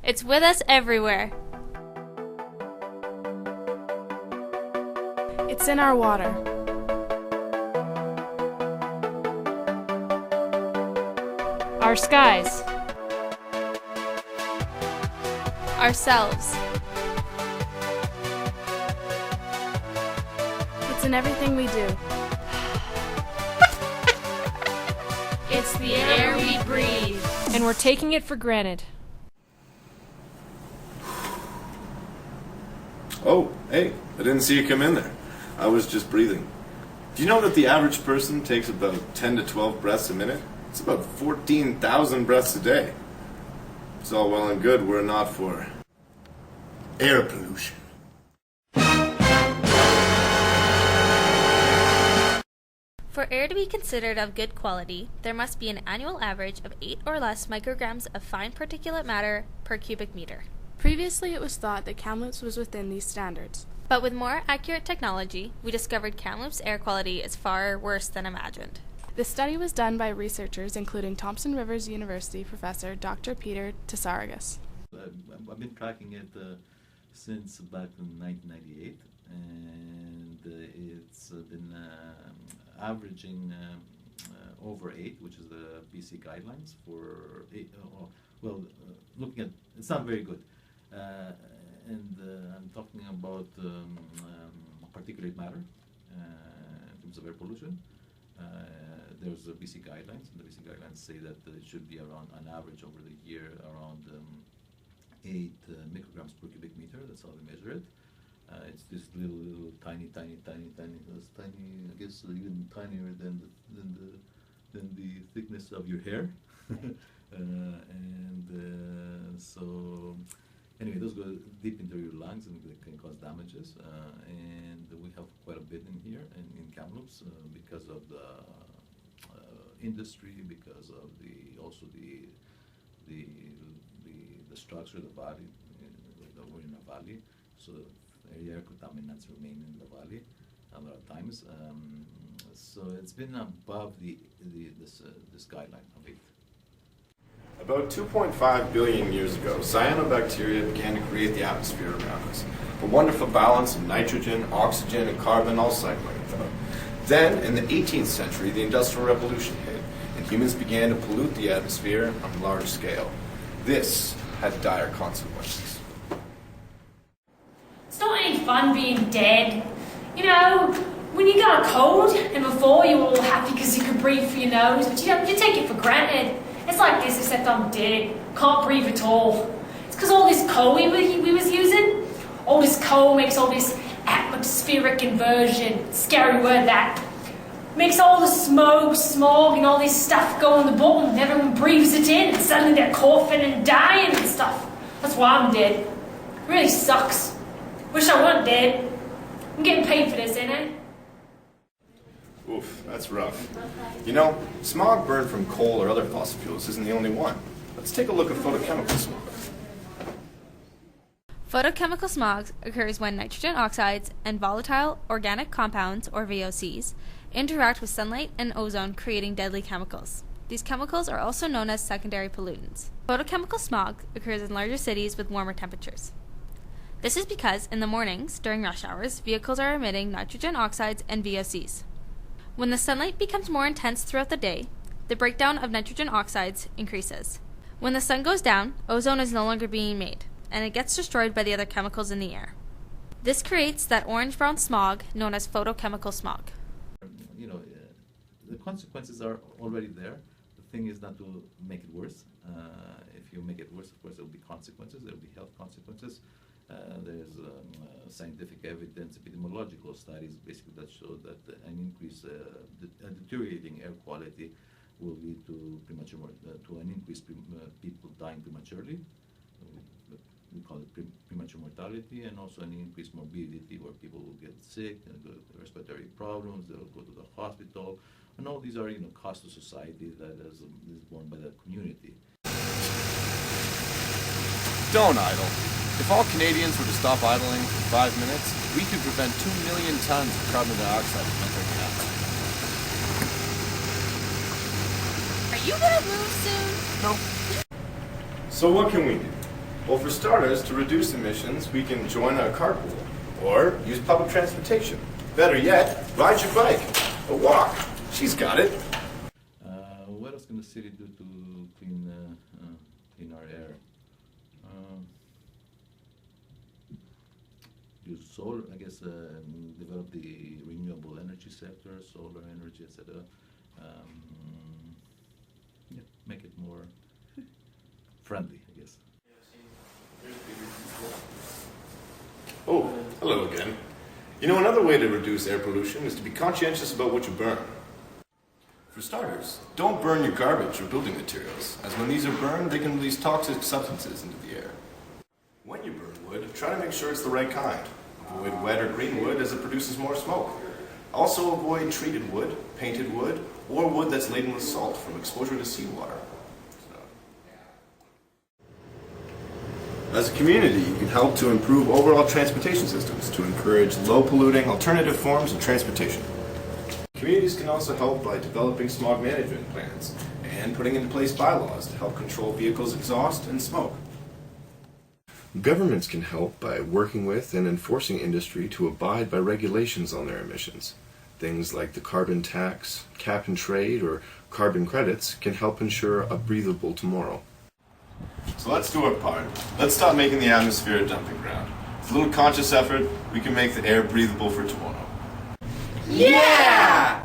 It's with us everywhere. It's in our water. Our skies. Ourselves. It's in everything we do. It's the air we breathe. And we're taking it for granted. Oh, hey, I didn't see you come in there. I was just breathing. Do you know that the average person takes about 10 to 12 breaths a minute? It's about 14,000 breaths a day. It's all well and good, we're not for air pollution. For air to be considered of good quality, there must be an annual average of 8 or less micrograms of fine particulate matter per cubic meter. Previously, it was thought that Kamloops was within these standards. But with more accurate technology, we discovered Kamloops' air quality is far worse than imagined. The study was done by researchers including Thompson Rivers University professor Dr. Peter Tsgaris. I've been tracking it since back in 1998, and it's been averaging over 8, which is the BC guidelines for 8. Looking at, it's not very good. And I'm talking about particulate matter in terms of air pollution. There's a BC guidelines, and the BC guidelines say that it should be around, on average over the year, around 8 micrograms per cubic meter. That's how they measure it. It's this little tiny. It's tiny, I guess, even tinier than the thickness of your hair. So anyway, those go deep into your lungs and they can cause damages. And we have quite a bit in here in Kamloops because of the industry, because of the structure of the valley. We're in a valley, so air contaminants remain in the valley a lot of times. So it's been above this guideline of 8. About 2.5 billion years ago, cyanobacteria began to create the atmosphere around us. A wonderful balance of nitrogen, oxygen, and carbon all cycling about. Then, in the 18th century, the Industrial Revolution hit, and humans began to pollute the atmosphere on a large scale. This had dire consequences. It's not any fun being dead. You know, when you got a cold, and before you were all happy because you could breathe through your nose, but you take it for granted. It's like this, except I'm dead. Can't breathe at all. It's because all this coal we was using, all this coal makes all this atmospheric inversion. Scary word, that. Makes all the smoke, smog, and all this stuff go on the bottom, and everyone breathes it in, and suddenly they're coughing and dying and stuff. That's why I'm dead. It really sucks. Wish I weren't dead. I'm getting paid for this, ain't I? Oof, that's rough. You know, smog burned from coal or other fossil fuels isn't the only one. Let's take a look at photochemical smog. Photochemical smog occurs when nitrogen oxides and volatile organic compounds, or VOCs, interact with sunlight and ozone, creating deadly chemicals. These chemicals are also known as secondary pollutants. Photochemical smog occurs in larger cities with warmer temperatures. This is because, in the mornings, during rush hours, vehicles are emitting nitrogen oxides and VOCs. When the sunlight becomes more intense throughout the day, the breakdown of nitrogen oxides increases. When the sun goes down, ozone is no longer being made, and it gets destroyed by the other chemicals in the air. This creates that orange-brown smog known as photochemical smog. You know, the consequences are already there. The thing is not to make it worse. If you make it worse, of course, there will be consequences. There will be health consequences. There's scientific evidence, epidemiological studies, basically that show that an increase, deteriorating air quality will lead to to an increase people dying prematurely. We call it premature mortality, and also an increased morbidity, where people will get sick and get respiratory problems. They'll go to the hospital, and all these are cost to society that is borne by the community. Don't idle. If all Canadians were to stop idling for 5 minutes, we could prevent 2 million tons of carbon dioxide from entering the atmosphere. Are you gonna move soon? No. So what can we do? Well, for starters, to reduce emissions, we can join a carpool or use public transportation. Better yet, ride your bike or walk. She's got it. What else can the city do to clean our air? Use solar, I guess, develop the renewable energy sector, solar energy, etc. Yeah, make it more friendly, I guess. Oh, hello again. You know, another way to reduce air pollution is to be conscientious about what you burn. For starters, don't burn your garbage or building materials, as when these are burned, they can release toxic substances into the air. When you burn wood, try to make sure it's the right kind. Avoid wet or green wood as it produces more smoke. Also avoid treated wood, painted wood, or wood that's laden with salt from exposure to seawater. As a community, you can help to improve overall transportation systems to encourage low-polluting alternative forms of transportation. Communities can also help by developing smog management plans and putting into place bylaws to help control vehicles' exhaust and smoke. Governments can help by working with and enforcing industry to abide by regulations on their emissions. Things like the carbon tax, cap and trade, or carbon credits can help ensure a breathable tomorrow. So let's do our part. Let's stop making the atmosphere a dumping ground. With a little conscious effort, we can make the air breathable for tomorrow. Yeah!